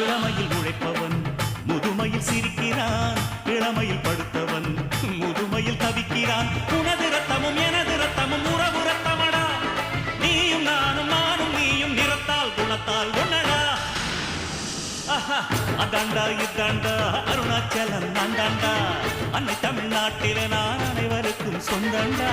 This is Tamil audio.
இளமையில் உழைப்பவன் முதுமையில் சிரிக்கிறான், இளமையில் படுத்தவன் முதுமையில் தவிக்கிறான். உனது ரத்தமும் எனது ரத்தமும் உறவு ரத்தமடா, நீயும் நானும் நானும் நீயும் நிறத்தால் குணத்தால் ஒன்னடா. அதாண்டா இதாண்டா அருணாச்சலம் நான்தாண்டா, அன்னை தமிழ்நாட்டிலே நான் அனைவருக்கும் சொந்தண்டா.